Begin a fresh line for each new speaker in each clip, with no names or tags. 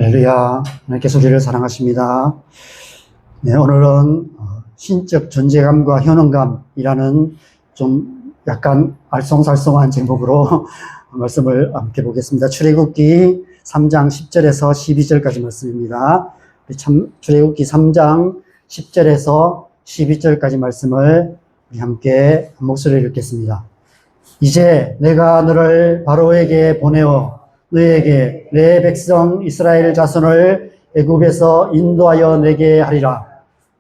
할렐루야. 하나님께서 우리를 사랑하십니다. 네, 오늘은 신적 존재감과 현원감이라는 좀 약간 알쏭살쏭한 제목으로 말씀을 함께 보겠습니다. 출애굽기 3장 10절에서 12절까지 말씀입니다. 출애굽기 3장 10절에서 12절까지 말씀을 우리 함께 한 목소리를 읽겠습니다. 이제 내가 너를 바로에게 보내어 너에게 내 백성 이스라엘 자손을 애굽에서 인도하여 내게 하리라.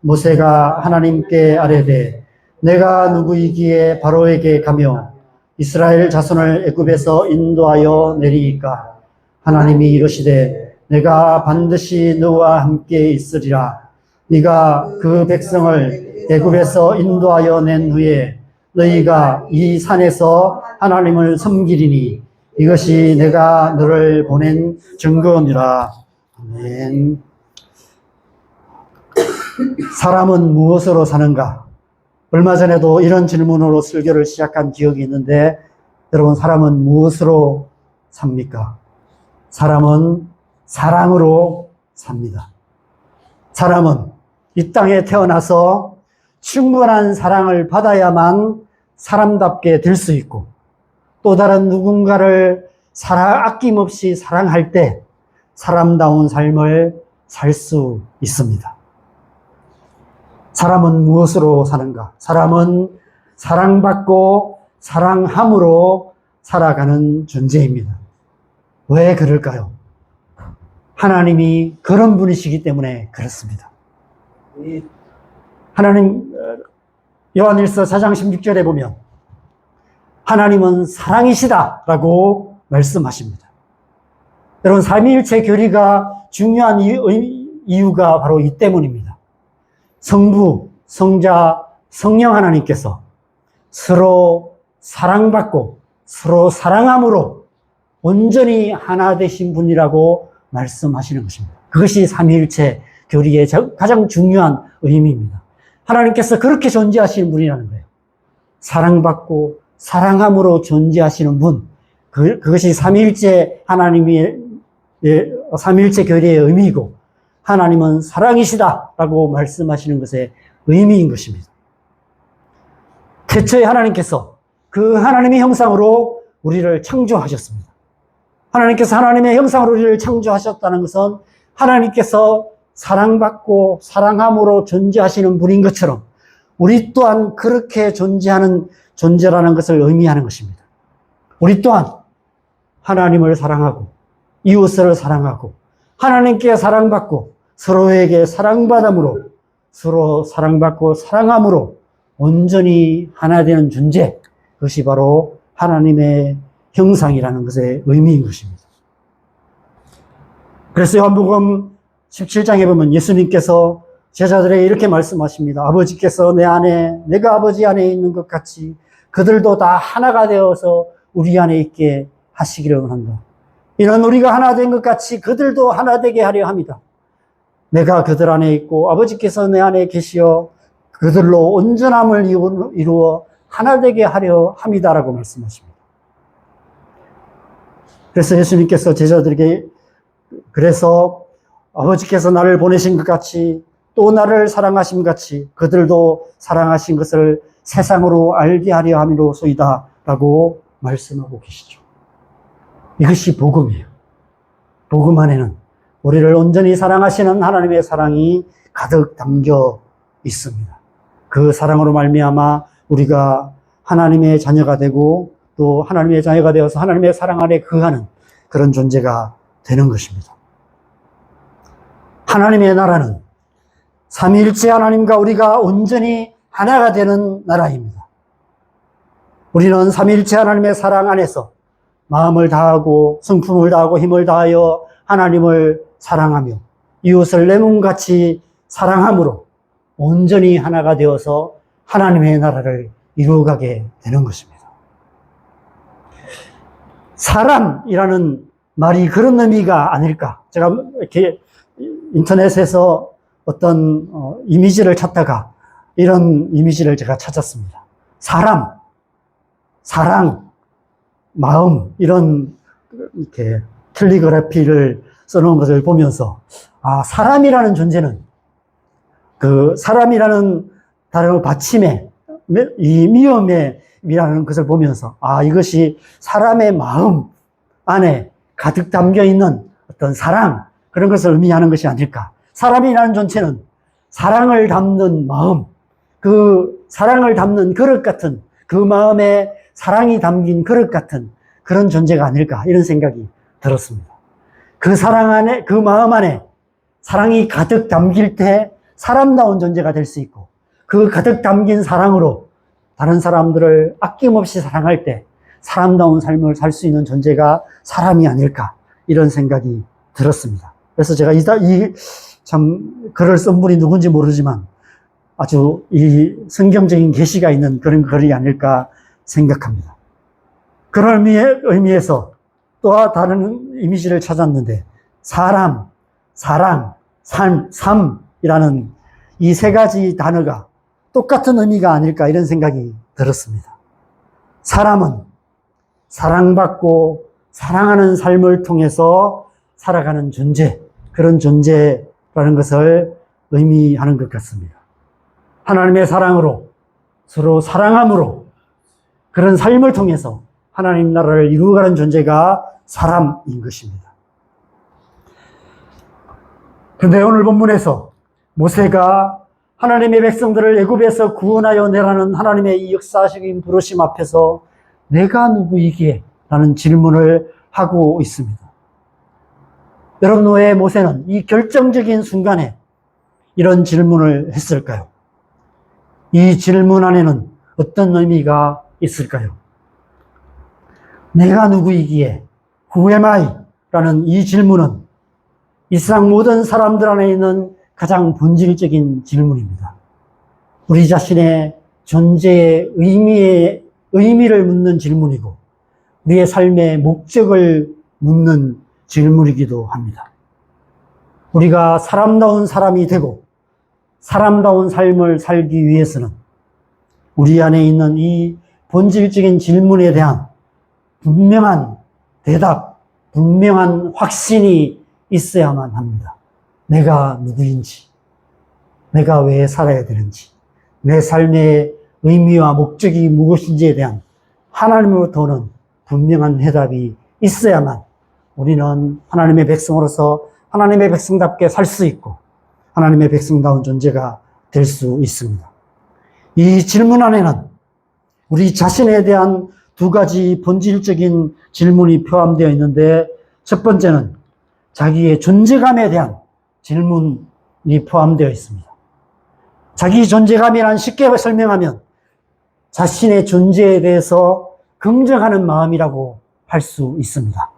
모세가 하나님께 아뢰되 내가 누구이기에 바로에게 가며 이스라엘 자손을 애굽에서 인도하여 내리이까. 하나님이 이르시되 내가 반드시 너와 함께 있으리라. 네가 그 백성을 애굽에서 인도하여 낸 후에 너희가 이 산에서 하나님을 섬기리니 이것이 내가 너를 보낸 증거니라. 아멘. 사람은 무엇으로 사는가? 얼마 전에도 이런 질문으로 설교를 시작한 기억이 있는데, 여러분, 사람은 무엇으로 삽니까? 사람은 사랑으로 삽니다. 사람은 이 땅에 태어나서 충분한 사랑을 받아야만 사람답게 될 수 있고, 또 다른 누군가를 아낌없이 사랑할 때 사람다운 삶을 살 수 있습니다. 사람은 무엇으로 사는가? 사람은 사랑받고 사랑함으로 살아가는 존재입니다. 왜 그럴까요? 하나님이 그런 분이시기 때문에 그렇습니다. 하나님, 요한일서 4장 16절에 보면 하나님은 사랑이시다라고 말씀하십니다. 여러분, 삼위일체 교리가 중요한 이유가 바로 이 때문입니다. 성부, 성자, 성령 하나님께서 서로 사랑받고 서로 사랑함으로 온전히 하나 되신 분이라고 말씀하시는 것입니다. 그것이 삼위일체 교리의 가장 중요한 의미입니다. 하나님께서 그렇게 존재하시는 분이라는 거예요. 사랑받고 사랑함으로 존재하시는 분, 그것이 삼위일체 삼위일체 교리의 의미이고, 하나님은 사랑이시다라고 말씀하시는 것의 의미인 것입니다. 태초에 하나님께서 그 하나님의 형상으로 우리를 창조하셨습니다. 하나님께서 하나님의 형상으로 우리를 창조하셨다는 것은 하나님께서 사랑받고 사랑함으로 존재하시는 분인 것처럼 우리 또한 그렇게 존재하는 존재라는 것을 의미하는 것입니다. 우리 또한 하나님을 사랑하고 이웃을 사랑하고 하나님께 사랑받고 서로에게 사랑받음으로 서로 사랑받고 사랑함으로 온전히 하나 되는 존재, 그것이 바로 하나님의 형상이라는 것의 의미인 것입니다. 그래서 요한복음 17장에 보면 예수님께서 제자들에게 이렇게 말씀하십니다. 아버지께서 내 안에, 내가 아버지 안에 있는 것 같이 그들도 다 하나가 되어서 우리 안에 있게 하시기를 한다. 이런 우리가 하나 된 것 같이 그들도 하나 되게 하려 합니다. 내가 그들 안에 있고 아버지께서 내 안에 계시어 그들로 온전함을 이루어 하나 되게 하려 합니다라고 말씀하십니다. 그래서 예수님께서 제자들에게 그래서 아버지께서 나를 보내신 것 같이 또 나를 사랑하신 것 같이 그들도 사랑하신 것을 세상으로 알게 하려 함이로소이다 라고 말씀하고 계시죠. 이것이 복음이에요. 복음 안에는 우리를 온전히 사랑하시는 하나님의 사랑이 가득 담겨 있습니다. 그 사랑으로 말미암아 우리가 하나님의 자녀가 되고 또 하나님의 자녀가 되어서 하나님의 사랑 안에 거하는 그런 존재가 되는 것입니다. 하나님의 나라는 삼위일체 하나님과 우리가 온전히 하나가 되는 나라입니다. 우리는 삼위일체 하나님의 사랑 안에서 마음을 다하고 성품을 다하고 힘을 다하여 하나님을 사랑하며 이웃을 내 몸같이 사랑함으로 온전히 하나가 되어서 하나님의 나라를 이루어가게 되는 것입니다. 사람이라는 말이 그런 의미가 아닐까? 제가 이렇게 인터넷에서 어떤 이미지를 찾다가 이런 이미지를 제가 찾았습니다. 사람, 사랑, 마음, 이런 이렇게 캘리그래피를 써놓은 것을 보면서, 사람이라는 존재는 그 사람이라는 단어 받침에 이 미음이라는 것을 보면서, 이것이 사람의 마음 안에 가득 담겨 있는 어떤 사랑, 그런 것을 의미하는 것이 아닐까. 사람이라는 존재는 사랑을 담는 마음, 그 사랑을 담는 그릇 같은, 그 마음에 사랑이 담긴 그릇 같은 그런 존재가 아닐까, 이런 생각이 들었습니다. 그 사랑 안에, 그 마음 안에 사랑이 가득 담길 때 사람다운 존재가 될 수 있고, 그 가득 담긴 사랑으로 다른 사람들을 아낌없이 사랑할 때 사람다운 삶을 살 수 있는 존재가 사람이 아닐까, 이런 생각이 들었습니다. 그래서 제가 참 글을 쓴 분이 누군지 모르지만 아주 이 성경적인 계시가 있는 그런 글이 아닐까 생각합니다. 그런 의미에서 또 다른 이미지를 찾았는데, 사람, 사랑, 삶이라는 이 세 가지 단어가 똑같은 의미가 아닐까, 이런 생각이 들었습니다. 사람은 사랑받고 사랑하는 삶을 통해서 살아가는 존재, 그런 존재라는 것을 의미하는 것 같습니다. 하나님의 사랑으로, 서로 사랑함으로, 그런 삶을 통해서 하나님 나라를 이루어가는 존재가 사람인 것입니다. 그런데 오늘 본문에서 모세가 하나님의 백성들을 애굽에서 구원하여 내라는 하나님의 이 역사적인 부르심 앞에서 내가 누구이기에? 라는 질문을 하고 있습니다. 여러분, 왜 모세는 이 결정적인 순간에 이런 질문을 했을까요? 이 질문 안에는 어떤 의미가 있을까요? 내가 누구이기에? Who am I? 라는 이 질문은 이 세상 모든 사람들 안에 있는 가장 본질적인 질문입니다. 우리 자신의 존재의 의미를 묻는 질문이고, 우리의 삶의 목적을 묻는 질문이기도 합니다. 우리가 사람다운 사람이 되고 사람다운 삶을 살기 위해서는 우리 안에 있는 이 본질적인 질문에 대한 분명한 대답, 분명한 확신이 있어야만 합니다. 내가 누구인지, 내가 왜 살아야 되는지, 내 삶의 의미와 목적이 무엇인지에 대한 하나님으로부터 오는 분명한 해답이 있어야만 우리는 하나님의 백성으로서 하나님의 백성답게 살 수 있고 하나님의 백성다운 존재가 될 수 있습니다. 이 질문 안에는 우리 자신에 대한 두 가지 본질적인 질문이 포함되어 있는데, 첫 번째는 자기의 존재감에 대한 질문이 포함되어 있습니다. 자기 존재감이란 쉽게 설명하면 자신의 존재에 대해서 긍정하는 마음이라고 할 수 있습니다.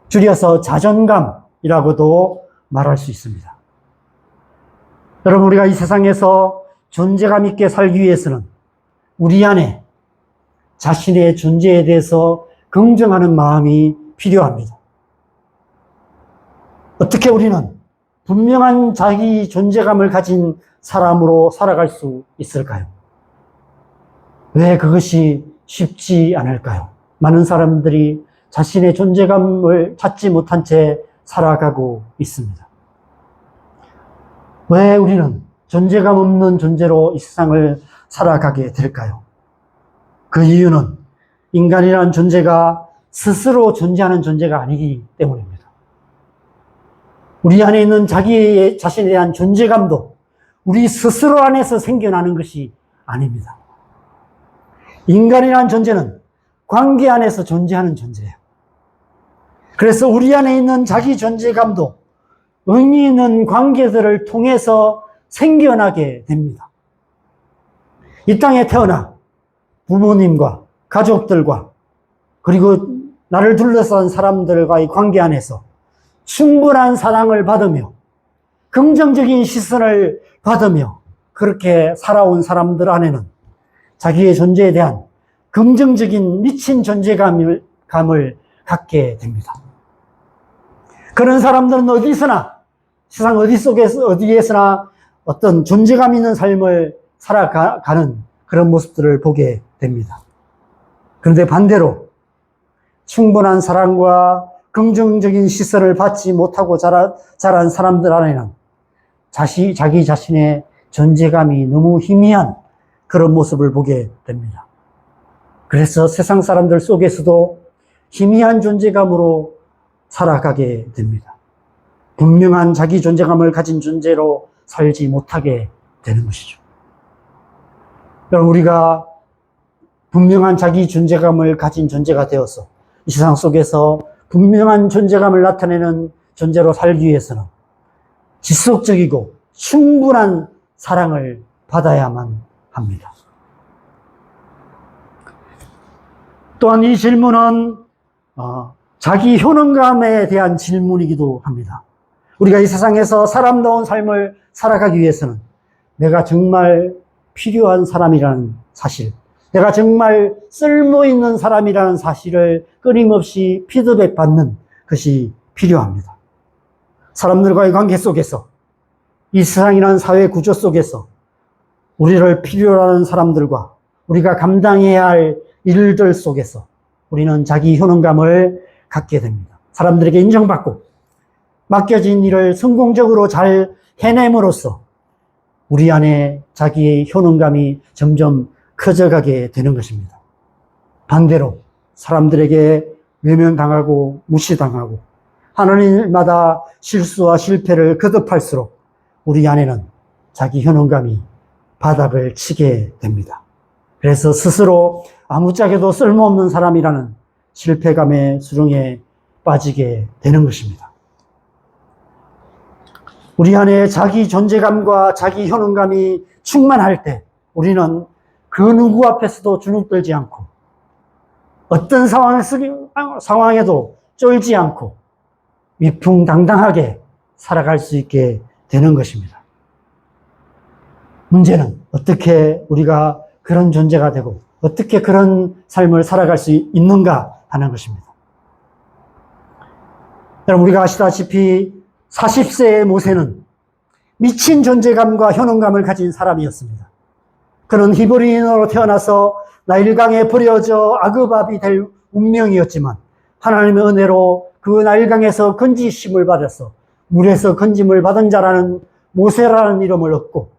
줄여서 자존감이라고도 말할 수 있습니다. 여러분, 우리가 이 세상에서 존재감 있게 살기 위해서는 우리 안에 자신의 존재에 대해서 긍정하는 마음이 필요합니다. 어떻게 우리는 분명한 자기 존재감을 가진 사람으로 살아갈 수 있을까요? 왜 그것이 쉽지 않을까요? 많은 사람들이 자신의 존재감을 찾지 못한 채 살아가고 있습니다. 왜 우리는 존재감 없는 존재로 이 세상을 살아가게 될까요? 그 이유는 인간이라는 존재가 스스로 존재하는 존재가 아니기 때문입니다. 우리 안에 있는 자기 자신에 대한 존재감도 우리 스스로 안에서 생겨나는 것이 아닙니다. 인간이라는 존재는 관계 안에서 존재하는 존재예요. 그래서 우리 안에 있는 자기 존재감도 의미 있는 관계들을 통해서 생겨나게 됩니다. 이 땅에 태어나 부모님과 가족들과 그리고 나를 둘러싼 사람들과의 관계 안에서 충분한 사랑을 받으며 긍정적인 시선을 받으며 그렇게 살아온 사람들 안에는 자기의 존재에 대한 긍정적인 미친 존재감을 갖게 됩니다. 그런 사람들은 어디서나, 세상 어디에서나 어떤 존재감 있는 삶을 살아가는 그런 모습들을 보게 됩니다. 그런데 반대로 충분한 사랑과 긍정적인 시선을 받지 못하고 자란 사람들 안에는 자기 자신의 존재감이 너무 희미한 그런 모습을 보게 됩니다. 그래서 세상 사람들 속에서도 희미한 존재감으로 살아가게 됩니다. 분명한 자기 존재감을 가진 존재로 살지 못하게 되는 것이죠. 여러분, 우리가 분명한 자기 존재감을 가진 존재가 되어서 이 세상 속에서 분명한 존재감을 나타내는 존재로 살기 위해서는 지속적이고 충분한 사랑을 받아야만 합니다. 또한 이 질문은 자기 효능감에 대한 질문이기도 합니다. 우리가 이 세상에서 사람다운 삶을 살아가기 위해서는 내가 정말 필요한 사람이라는 사실, 내가 정말 쓸모있는 사람이라는 사실을 끊임없이 피드백 받는 것이 필요합니다. 사람들과의 관계 속에서, 이 세상이라는 사회 구조 속에서 우리를 필요로 하는 사람들과 우리가 감당해야 할 일들 속에서 우리는 자기 효능감을 갖게 됩니다. 사람들에게 인정받고 맡겨진 일을 성공적으로 잘 해냄으로써 우리 안에 자기의 효능감이 점점 커져가게 되는 것입니다. 반대로 사람들에게 외면당하고 무시당하고 하는 일마다 실수와 실패를 거듭할수록 우리 안에는 자기 효능감이 바닥을 치게 됩니다. 그래서 스스로 아무짝에도 쓸모없는 사람이라는 실패감의 수렁에 빠지게 되는 것입니다. 우리 안에 자기 존재감과 자기 효능감이 충만할 때 우리는 그 누구 앞에서도 주눅들지 않고 어떤 상황에도 쫄지 않고 위풍당당하게 살아갈 수 있게 되는 것입니다. 문제는 어떻게 우리가 그런 존재가 되고 어떻게 그런 삶을 살아갈 수 있는가 하는 것입니다. 여러분, 우리가 아시다시피 40세의 모세는 미친 존재감과 효능감을 가진 사람이었습니다. 그는 히브리인으로 태어나서 나일강에 버려져 아그밥이 될 운명이었지만 하나님의 은혜로 그 나일강에서 건지심을 받아서 물에서 건짐을 받은 자라는 모세라는 이름을 얻고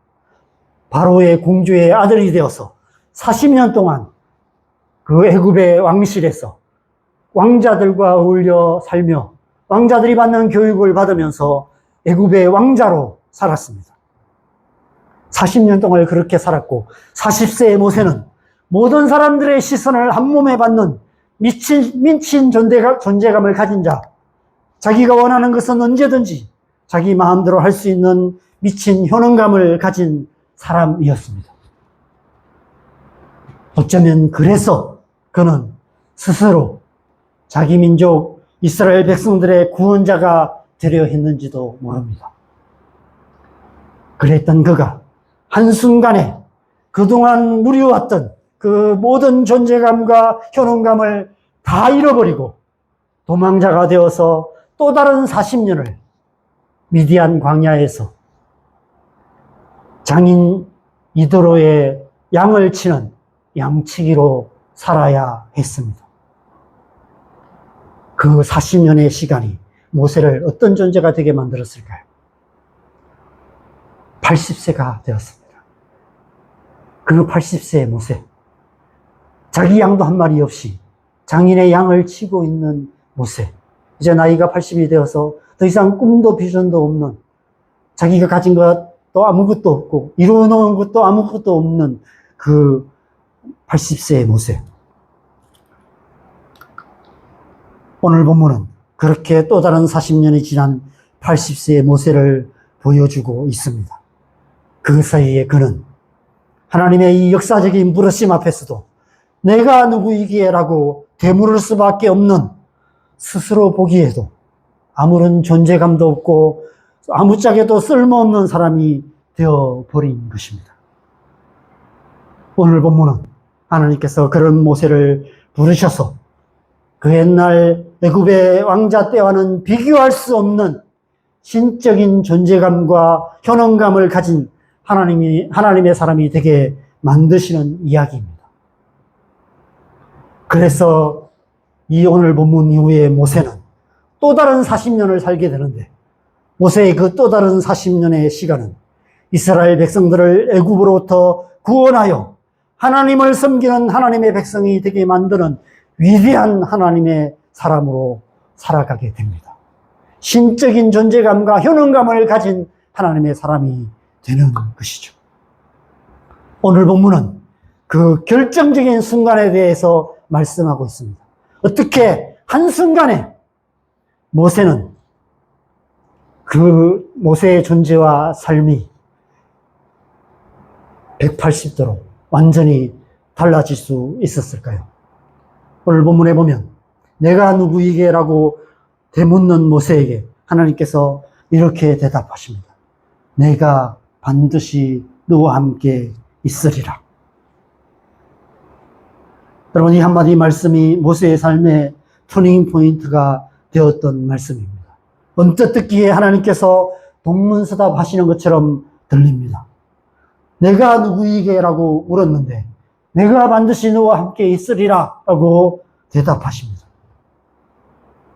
바로의 공주의 아들이 되어서 40년 동안 그 애굽의 왕실에서 왕자들과 어울려 살며 왕자들이 받는 교육을 받으면서 애굽의 왕자로 살았습니다. 40년 동안 그렇게 살았고 40세의 모세는 모든 사람들의 시선을 한 몸에 받는 미친 존재감을 가진 자, 자기가 원하는 것은 언제든지 자기 마음대로 할 수 있는 미친 효능감을 가진 사람이었습니다. 어쩌면 그래서 그는 스스로 자기 민족 이스라엘 백성들의 구원자가 되려 했는지도 모릅니다. 그랬던 그가 한순간에 그동안 누려왔던 그 모든 존재감과 효능감을 다 잃어버리고 도망자가 되어서 또 다른 40년을 미디안 광야에서 장인 이드로의 양을 치는 양치기로 살아야 했습니다. 그 40년의 시간이 모세를 어떤 존재가 되게 만들었을까요? 80세가 되었습니다. 그 80세의 모세, 자기 양도 한 마리 없이 장인의 양을 치고 있는 모세, 이제 나이가 80이 되어서 더 이상 꿈도 비전도 없는, 자기가 가진 것도 아무것도 없고 이루어놓은 것도 아무것도 없는 그 80세의 모세. 오늘 본문은 그렇게 또 다른 40년이 지난 80세의 모세를 보여주고 있습니다. 그 사이에 그는 하나님의 이 역사적인 부르심 앞에서도 내가 누구이기에 라고 되물을 수밖에 없는, 스스로 보기에도 아무런 존재감도 없고 아무짝에도 쓸모없는 사람이 되어버린 것입니다. 오늘 본문은 하나님께서 그런 모세를 부르셔서 그 옛날 애굽의 왕자 때와는 비교할 수 없는 신적인 존재감과 효능감을 가진 하나님의 사람이 되게 만드시는 이야기입니다. 그래서 이 오늘 본문 이후에 모세는 또 다른 40년을 살게 되는데 모세의 그 또 다른 40년의 시간은 이스라엘 백성들을 애굽으로부터 구원하여 하나님을 섬기는 하나님의 백성이 되게 만드는 위대한 하나님의 사람으로 살아가게 됩니다. 신적인 존재감과 효능감을 가진 하나님의 사람이 되는 것이죠. 오늘 본문은 그 결정적인 순간에 대해서 말씀하고 있습니다. 어떻게 한순간에 모세는 그 모세의 존재와 삶이 180도로 완전히 달라질 수 있었을까요? 오늘 본문에 보면 내가 누구이게라고 되묻는 모세에게 하나님께서 이렇게 대답하십니다. 내가 반드시 너와 함께 있으리라. 여러분, 이 한마디 말씀이 모세의 삶의 터닝 포인트가 되었던 말씀입니다. 언뜻 듣기에 하나님께서 동문서답 하시는 것처럼 들립니다. 내가 누구이게라고 물었는데 내가 반드시 너와 함께 있으리라 라고 대답하십니다.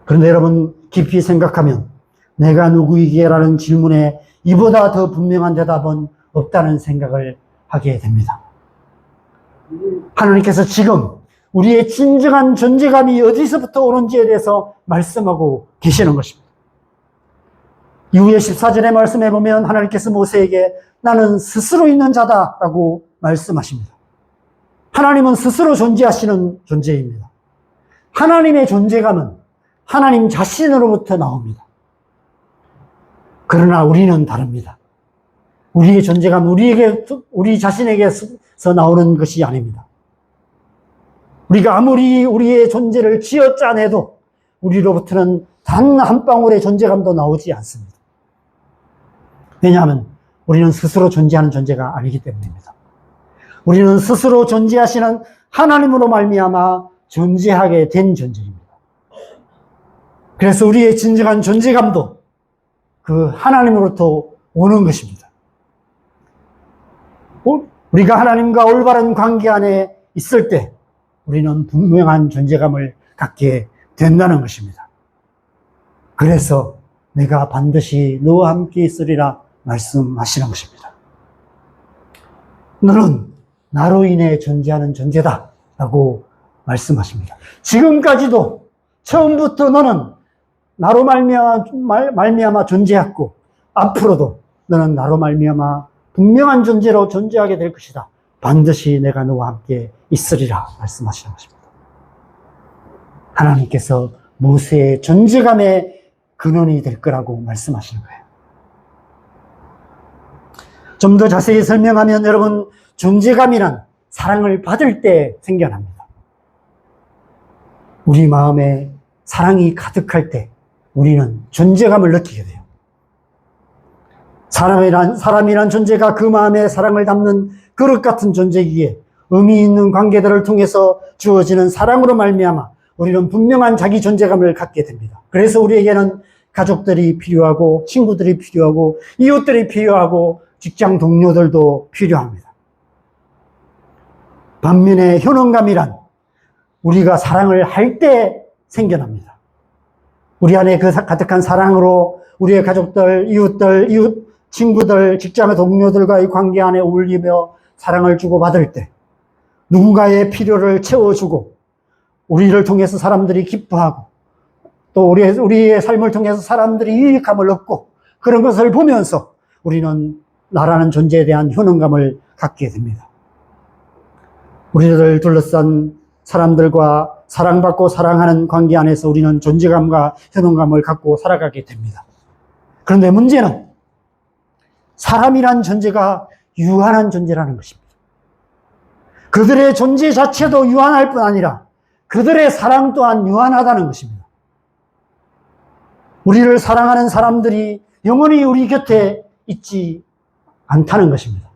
그런데 여러분 깊이 생각하면 내가 누구이게라는 질문에 이보다 더 분명한 대답은 없다는 생각을 하게 됩니다. 하나님께서 지금 우리의 진정한 존재감이 어디서부터 오는지에 대해서 말씀하고 계시는 것입니다. 이후에 14절의 말씀에 보면 하나님께서 모세에게 나는 스스로 있는 자다라고 말씀하십니다. 하나님은 스스로 존재하시는 존재입니다. 하나님의 존재감은 하나님 자신으로부터 나옵니다. 그러나 우리는 다릅니다. 우리의 존재감, 우리 자신에게서 나오는 것이 아닙니다. 우리가 아무리 우리의 존재를 쥐어짜내도 우리로부터는 단 한 방울의 존재감도 나오지 않습니다. 왜냐하면 우리는 스스로 존재하는 존재가 아니기 때문입니다. 우리는 스스로 존재하시는 하나님으로 말미암아 존재하게 된 존재입니다. 그래서 우리의 진정한 존재감도 그 하나님으로부터 오는 것입니다. 우리가 하나님과 올바른 관계 안에 있을 때 우리는 분명한 존재감을 갖게 된다는 것입니다. 그래서 내가 반드시 너와 함께 있으리라 말씀하시는 것입니다. 너는 나로 인해 존재하는 존재다 라고 말씀하십니다. 지금까지도 처음부터 너는 나로 말미암아 존재했고 앞으로도 너는 나로 말미암아 분명한 존재로 존재하게 될 것이다. 반드시 내가 너와 함께 있으리라 말씀하시는 것입니다. 하나님께서 모세의 존재감의 근원이 될 거라고 말씀하시는 거예요. 좀 더 자세히 설명하면 여러분, 존재감이란 사랑을 받을 때 생겨납니다. 우리 마음에 사랑이 가득할 때 우리는 존재감을 느끼게 돼요. 사람이란 존재가 그 마음에 사랑을 담는 그릇 같은 존재이기에 의미 있는 관계들을 통해서 주어지는 사랑으로 말미암아 우리는 분명한 자기 존재감을 갖게 됩니다. 그래서 우리에게는 가족들이 필요하고 친구들이 필요하고 이웃들이 필요하고 직장 동료들도 필요합니다. 반면에 효능감이란 우리가 사랑을 할 때 생겨납니다. 우리 안에 그 가득한 사랑으로 우리의 가족들, 이웃 친구들, 직장의 동료들과의 관계 안에 어울리며 사랑을 주고받을 때 누군가의 필요를 채워주고 우리를 통해서 사람들이 기뻐하고 또 우리의 삶을 통해서 사람들이 유익함을 얻고 그런 것을 보면서 우리는 나라는 존재에 대한 효능감을 갖게 됩니다. 우리를 둘러싼 사람들과 사랑받고 사랑하는 관계 안에서 우리는 존재감과 효능감을 갖고 살아가게 됩니다. 그런데 문제는 사람이란 존재가 유한한 존재라는 것입니다. 그들의 존재 자체도 유한할 뿐 아니라 그들의 사랑 또한 유한하다는 것입니다. 우리를 사랑하는 사람들이 영원히 우리 곁에 있지 않다는 것입니다.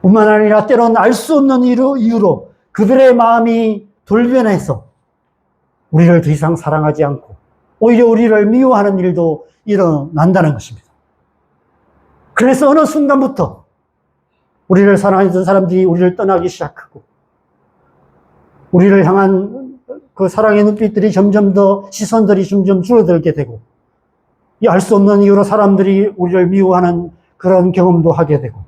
뿐만 아니라 때로는 알 수 없는 이유로 그들의 마음이 돌변해서 우리를 더 이상 사랑하지 않고 오히려 우리를 미워하는 일도 일어난다는 것입니다. 그래서 어느 순간부터 우리를 사랑하던 사람들이 우리를 떠나기 시작하고 우리를 향한 그 사랑의 눈빛들이 점점 더 시선들이 점점 줄어들게 되고 이 알 수 없는 이유로 사람들이 우리를 미워하는 그런 경험도 하게 되고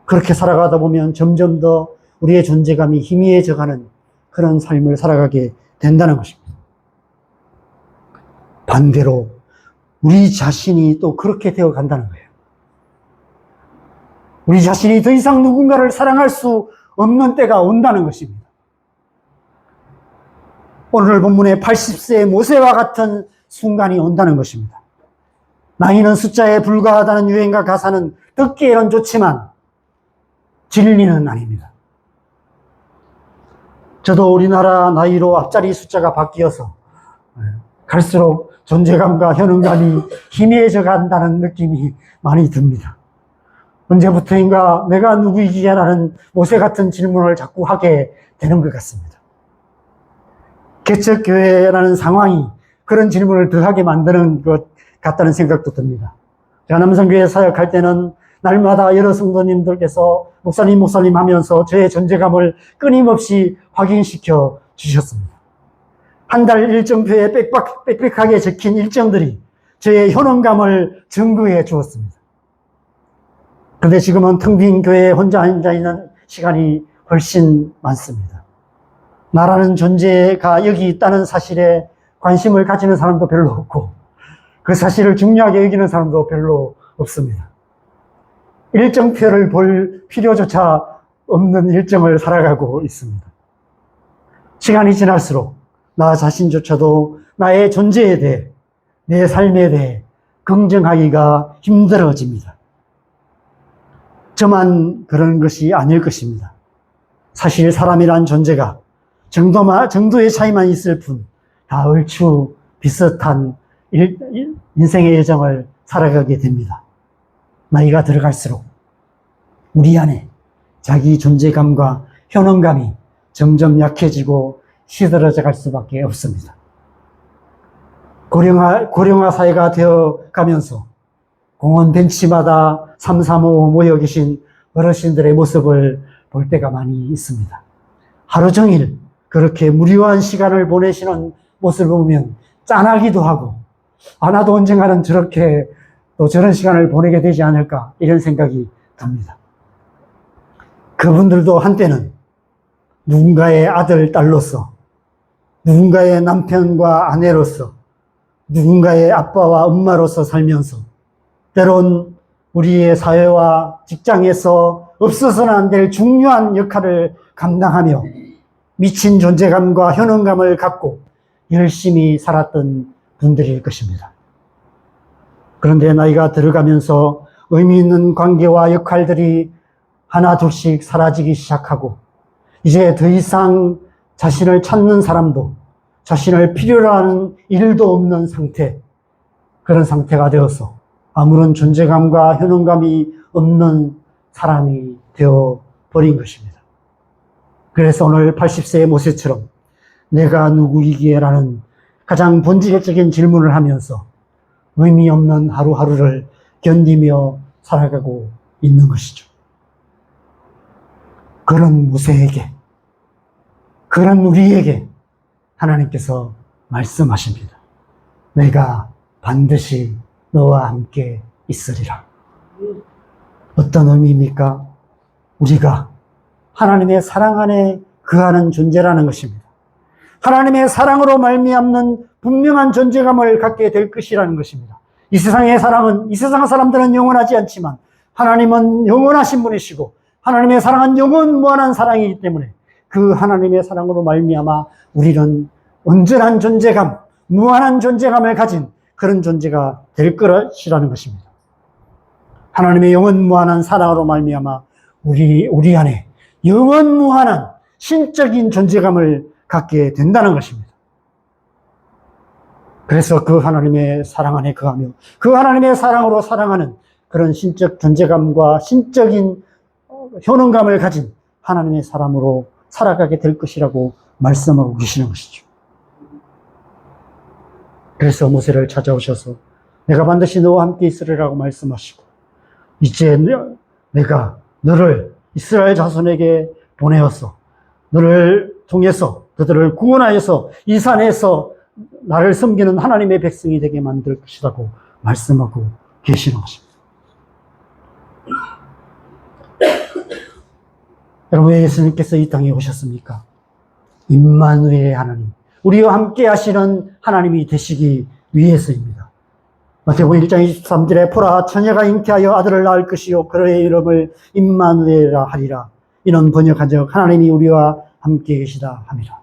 그렇게 살아가다 보면 점점 더 우리의 존재감이 희미해져가는 그런 삶을 살아가게 된다는 것입니다. 반대로 우리 자신이 또 그렇게 되어 간다는 거예요. 우리 자신이 더 이상 누군가를 사랑할 수 없는 때가 온다는 것입니다. 오늘 본문의 80세의 모세와 같은 순간이 온다는 것입니다. 나이는 숫자에 불과하다는 유행과 가사는 듣기에는 좋지만 진리는 아닙니다. 저도 우리나라 나이로 앞자리 숫자가 바뀌어서 갈수록 존재감과 현응감이 희미해져 간다는 느낌이 많이 듭니다. 언제부터인가 내가 누구이기야라는 모세 같은 질문을 자꾸 하게 되는 것 같습니다. 개척교회라는 상황이 그런 질문을 더 하게 만드는 것 같다는 생각도 듭니다. 제가 남성교회 사역할 때는 날마다 여러 성도님들께서 목사님 하면서 저의 존재감을 끊임없이 확인시켜 주셨습니다. 한 달 일정표에 빽빽하게 적힌 일정들이 저의 현원감을 증거해 주었습니다. 그런데 지금은 텅 빈 교회에 혼자 앉아 있는 시간이 훨씬 많습니다. 나라는 존재가 여기 있다는 사실에 관심을 가지는 사람도 별로 없고 그 사실을 중요하게 여기는 사람도 별로 없습니다. 일정표를 볼 필요조차 없는 일정을 살아가고 있습니다. 시간이 지날수록 나 자신조차도 나의 존재에 대해, 내 삶에 대해 긍정하기가 힘들어집니다. 저만 그런 것이 아닐 것입니다. 사실 사람이란 존재가 정도의 차이만 있을 뿐 다 얼추 비슷한 인생의 여정을 살아가게 됩니다. 나이가 들어갈수록 우리 안에 자기 존재감과 현원감이 점점 약해지고 시들어져 갈 수밖에 없습니다. 고령화 사회가 되어 가면서 공원 벤치마다 삼삼오오 모여 계신 어르신들의 모습을 볼 때가 많이 있습니다. 하루 종일 그렇게 무료한 시간을 보내시는 모습을 보면 짠하기도 하고 나도 언젠가는 저렇게 또 저런 시간을 보내게 되지 않을까 이런 생각이 듭니다. 그분들도 한때는 누군가의 아들, 딸로서 누군가의 남편과 아내로서 누군가의 아빠와 엄마로서 살면서 때론 우리의 사회와 직장에서 없어서는 안 될 중요한 역할을 감당하며 미친 존재감과 현원감을 갖고 열심히 살았던 분들일 것입니다. 그런데 나이가 들어가면서 의미 있는 관계와 역할들이 하나 둘씩 사라지기 시작하고 이제 더 이상 자신을 찾는 사람도 자신을 필요로 하는 일도 없는 상태, 그런 상태가 되어서 아무런 존재감과 현원감이 없는 사람이 되어버린 것입니다. 그래서 오늘 80세의 모세처럼 내가 누구이기에라는 가장 본질적인 질문을 하면서 의미 없는 하루하루를 견디며 살아가고 있는 것이죠. 그런 모세에게, 그런 우리에게 하나님께서 말씀하십니다. 내가 반드시 너와 함께 있으리라. 어떤 의미입니까? 우리가 하나님의 사랑 안에 거하는 존재라는 것입니다. 하나님의 사랑으로 말미암는 분명한 존재감을 갖게 될 것이라는 것입니다. 이 세상의 사랑은, 이 세상 사람들은 영원하지 않지만 하나님은 영원하신 분이시고 하나님의 사랑은 영원무한한 사랑이기 때문에 그 하나님의 사랑으로 말미암아 우리는 온전한 존재감, 무한한 존재감을 가진 그런 존재가 될 것이라는 것입니다. 하나님의 영원무한한 사랑으로 말미암아 우리 안에 영원무한한 신적인 존재감을 갖게 된다는 것입니다. 그래서 그 하나님의 사랑 안에 거하며 그 하나님의 사랑으로 사랑하는 그런 신적 존재감과 신적인 현원감을 가진 하나님의 사람으로 살아가게 될 것이라고 말씀하고 계시는 것이죠. 그래서 모세를 찾아오셔서 내가 반드시 너와 함께 있으리라고 말씀하시고 이제 내가 너를 이스라엘 자손에게 보내어서 너를 통해서 그들을 구원하여서 이 산에서 나를 섬기는 하나님의 백성이 되게 만들 것이라고 말씀하고 계시는 것입니다. 여러분, 왜 예수님께서 이 땅에 오셨습니까? 임마누엘의 하나님, 우리와 함께 하시는 하나님이 되시기 위해서입니다. 마태복음 1장 23절에 보라, 처녀가 잉태하여 아들을 낳을 것이요 그의 이름을 임마누엘이라 하리라. 이는 번역한즉 하나님이 우리와 함께 계시다 함이라.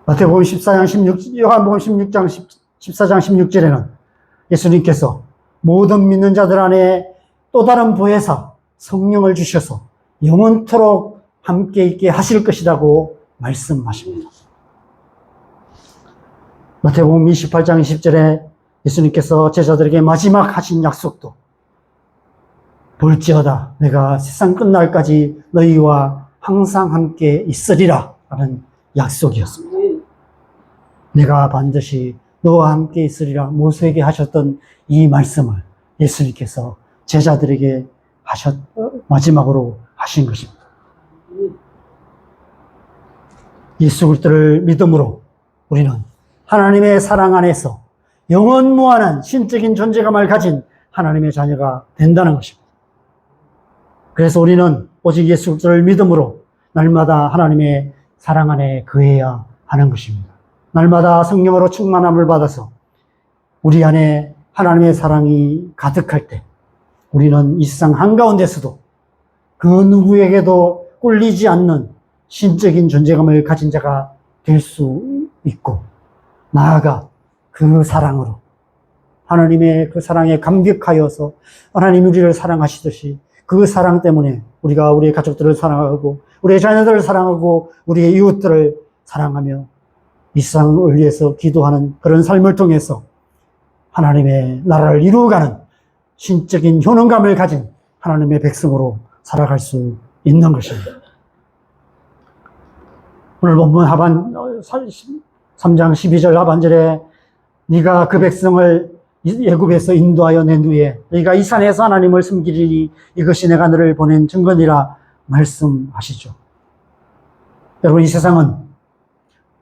마태복음 14장 16, 요한복음 16장 14장 16절에는 예수님께서 모든 믿는 자들 안에 또 다른 보혜사 성령을 주셔서 영원토록 함께 있게 하실 것이라고 말씀하십니다. 마태복음 28장 20절에 예수님께서 제자들에게 마지막 하신 약속도 볼지어다 내가 세상 끝날까지 너희와 항상 함께 있으리라 라는 약속이었습니다. 내가 반드시 너와 함께 있으리라 모세에게 하셨던 이 말씀을 예수님께서 제자들에게 마지막으로 하신 것입니다. 예수 그리스도를 믿음으로 우리는 하나님의 사랑 안에서 영원 무한한 신적인 존재감을 가진 하나님의 자녀가 된다는 것입니다. 그래서 우리는 오직 예수 그리스도를 믿음으로 날마다 하나님의 사랑 안에 거해야 하는 것입니다. 날마다 성령으로 충만함을 받아서 우리 안에 하나님의 사랑이 가득할 때 우리는 이 세상 한가운데서도 그 누구에게도 꿀리지 않는 신적인 존재감을 가진 자가 될 수 있고, 나아가 그 사랑으로 하나님의 그 사랑에 감격하여서 하나님이 우리를 사랑하시듯이 그 사랑 때문에 우리가 우리의 가족들을 사랑하고 우리의 자녀들을 사랑하고 우리의 이웃들을 사랑하며 이 세상을 위해서 기도하는 그런 삶을 통해서 하나님의 나라를 이루어가는 신적인 효능감을 가진 하나님의 백성으로 살아갈 수 있는 것입니다. 오늘 본문 3장 12절 하반절에 네가 그 백성을 애굽에서 인도하여 낸 후에 네가 이 산에서 하나님을 섬기리니 이것이 내가 너를 보낸 증거니라 말씀하시죠. 여러분, 이 세상은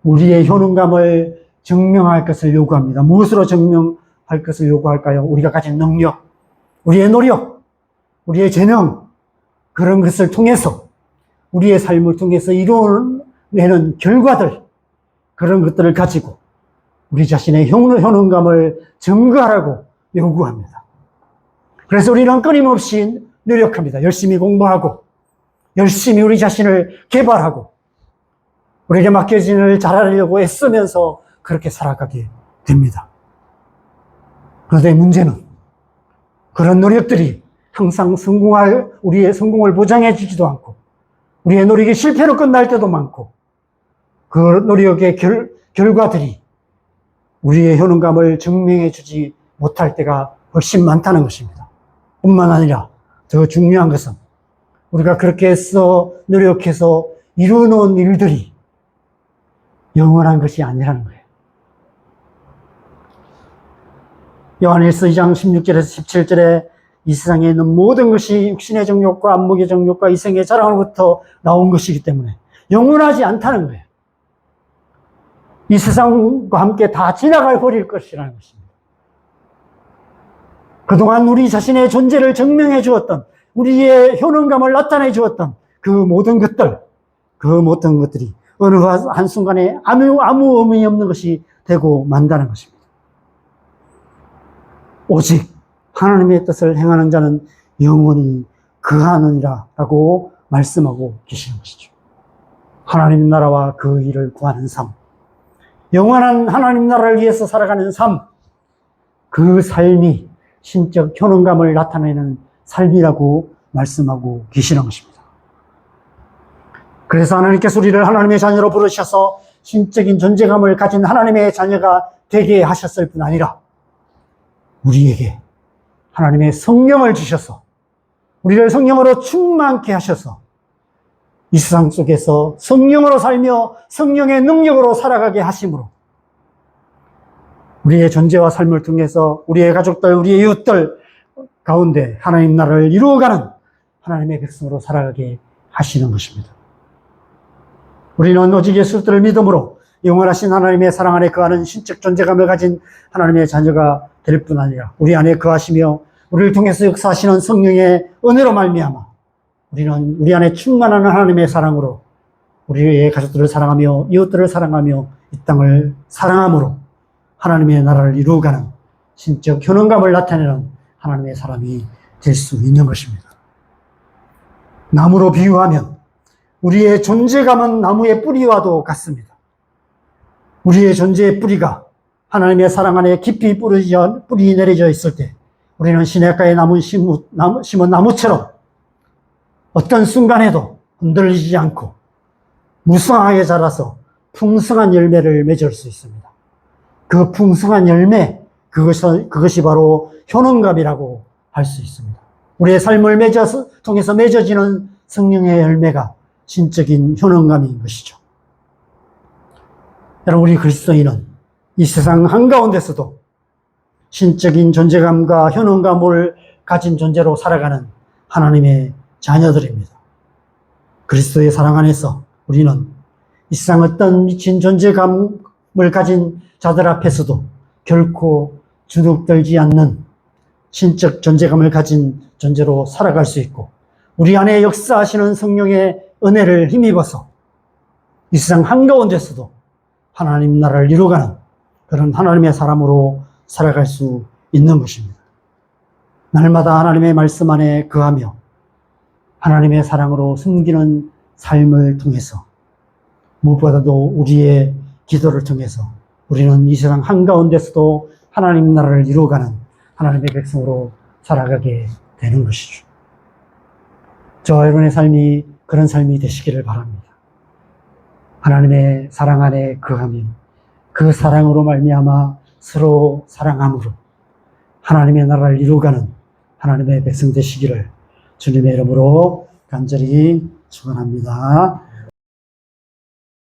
우리의 효능감을 증명할 것을 요구합니다. 무엇으로 증명할 것을 요구할까요? 우리가 가진 능력, 우리의 노력, 우리의 재능, 그런 것을 통해서 우리의 삶을 통해서 이루어내는 결과들, 그런 것들을 가지고 우리 자신의 효능감을 증거하라고 요구합니다. 그래서 우리는 끊임없이 노력합니다. 열심히 공부하고 열심히 우리 자신을 개발하고 우리에게 맡겨진 일을 잘하려고 애쓰면서 그렇게 살아가게 됩니다. 그런데 문제는 그런 노력들이 항상 우리의 성공을 보장해 주지도 않고 우리의 노력이 실패로 끝날 때도 많고 그 노력의 결과들이 우리의 효능감을 증명해 주지 못할 때가 훨씬 많다는 것입니다. 뿐만 아니라 더 중요한 것은 우리가 그렇게 해서 노력해서 이루어놓은 일들이 영원한 것이 아니라는 거예요. 요한일서 2장 16절에서 17절에 이 세상에 있는 모든 것이 육신의 정욕과 안목의 정욕과 이생의 자랑으로부터 나온 것이기 때문에 영원하지 않다는 거예요. 이 세상과 함께 다 지나가 버릴 것이라는 것입니다. 그동안 우리 자신의 존재를 증명해 주었던, 우리의 효능감을 나타내 주었던 그 모든 것들이 어느 한순간에 아무 의미 없는 것이 되고 만다는 것입니다. 오직 하나님의 뜻을 행하는 자는 영원히 거하느니라 라고 말씀하고 계시는 것이죠. 하나님 나라와 그 일을 구하는 삶, 영원한 하나님 나라를 위해서 살아가는 삶, 그 삶이 신적 효능감을 나타내는 삶이라고 말씀하고 계시는 것입니다. 그래서 하나님께서 우리를 하나님의 자녀로 부르셔서 신적인 존재감을 가진 하나님의 자녀가 되게 하셨을 뿐 아니라 우리에게 하나님의 성령을 주셔서 우리를 성령으로 충만케 하셔서 이 세상 속에서 성령으로 살며 성령의 능력으로 살아가게 하심으로 우리의 존재와 삶을 통해서 우리의 가족들, 우리의 이웃들 가운데 하나님 나라를 이루어가는 하나님의 백성으로 살아가게 하시는 것입니다. 우리는 오직 예수를 믿음으로 영원하신 하나님의 사랑 안에 거하는 신적 존재감을 가진 하나님의 자녀가 될 뿐 아니라 우리 안에 거하시며 우리를 통해서 역사하시는 성령의 은혜로 말미암아 우리는 우리 안에 충만한 하나님의 사랑으로 우리의 가족들을 사랑하며 이웃들을 사랑하며 이 땅을 사랑함으로 하나님의 나라를 이루어가는 신적 효능감을 나타내는 하나님의 사람이 될 수 있는 것입니다. 나무로 비유하면 우리의 존재감은 나무의 뿌리와도 같습니다. 우리의 존재의 뿌리가 하나님의 사랑 안에 깊이 뿌리 내려져 있을 때 우리는 시냇가에 심은 나무처럼 어떤 순간에도 흔들리지 않고 무성하게 자라서 풍성한 열매를 맺을 수 있습니다. 그 풍성한 열매, 그것이 바로 효능감이라고 할 수 있습니다. 우리의 삶을 통해서 맺어지는 성령의 열매가 신적인 효능감인 것이죠. 여러분, 우리 그리스도인은 이 세상 한가운데서도 신적인 존재감과 효능감을 가진 존재로 살아가는 하나님의 자녀들입니다. 그리스도의 사랑 안에서 우리는 이 세상 어떤 미친 존재감을 가진 자들 앞에서도 결코 주눅들지 않는 신적 존재감을 가진 존재로 살아갈 수 있고 우리 안에 역사하시는 성령의 은혜를 힘입어서 이 세상 한가운데서도 하나님 나라를 이루어가는 그런 하나님의 사람으로 살아갈 수 있는 것입니다. 날마다 하나님의 말씀 안에 거하며 하나님의 사랑으로 숨기는 삶을 통해서 무엇보다도 우리의 기도를 통해서 우리는 이 세상 한가운데서도 하나님 나라를 이루어가는 하나님의 백성으로 살아가게 되는 것이죠. 저와 여러분의 삶이 그런 삶이 되시기를 바랍니다. 하나님의 사랑 안에 거하며 그 사랑으로 말미암아 서로 사랑함으로 하나님의 나라를 이루어가는 하나님의 백성 되시기를 주님의 이름으로 간절히 축원합니다.